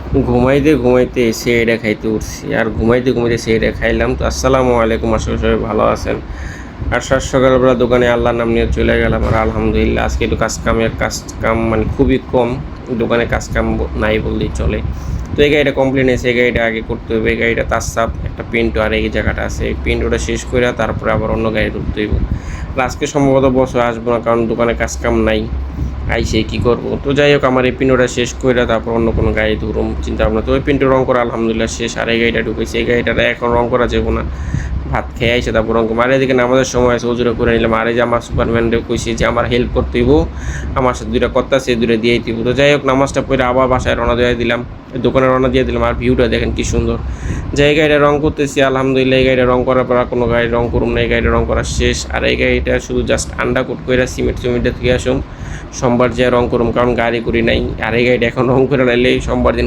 ঘুমাইতে ঘুমাইতে এসে এটা খাইতে উঠছি আর ঘুমাইতে ঘুমাইতে সে এটা খাইলাম। তো আসসালামু আলাইকুম, আশা করি সবাই ভালো আছেন। আর সাত সকালবেলা দোকানে আল্লাহর নাম নিয়ে চলে গেলাম। আর আলহামদুলিল্লাহ আজকে একটু কাজ কাম মানে খুবই কম, দোকানে কাজ কাম নাই বললেই চলে। তো এই গাড়িটা কমপ্লেন আছে, এই গাড়িটা আগে করতে হবে। এই গাড়িটা তার সাপ একটা পিন্টু আর এই জায়গাটা আছে, এই পিন্টুটা শেষ করে তারপরে আবার অন্য গাড়ি ধরতে হইব। আজকে সম্ভবত বছর আসবো না, কারণ দোকানে কাজ কাম নাই। আইসে কী করবো। তো যাই হোক, আমার এই পিন্টুটা শেষ করে তারপর অন্য কোনো গাড়ি ধরুম চিন্তা ভাবনা। তো ওই পিন্টু রং করা আলহামদুলিল্লাহ শেষ। আর এই গাড়িটা ঢুকেছে, এই গাড়িটাতে এখন রং করা যাবো না, ভাত খেয়ে আইসে তারপর রং করবো। আর এদিকে নামাজের সময় আছে, ওজুরা করে নিলাম। আর এই যে আমার সুপারম্যানরে কইছি যে আমার হেল্প করতে হইব, আমার সাথে দুইটা কথা আছে, দুইটা দিয়েই দিব। তো যাই হোক, নামাজটা পড়ে আবার বাসায় রওনা দিয়ে দিলাম, দোকানে রওনা দিয়ে দিলাম। আর ভিউটা দেখেন কি সুন্দর। যে এই গাড়িটা রং করতেছি আলহামদুলিল্লাহ, এই গাড়িটা রং করার পর আর কোনো গাড়ি রং করুম না, এই গাড়িটা রং করা শেষ। আর এই গাড়িটা শুধু জাস্ট আন্ডারকোট করে সিমেন্টটা থেকে আসুম, সোমবার যে রং করুম, কারণ গাড়ি করি নাই। আর এই গাড়িটা এখন রং করে লাইলে সোমবার দিন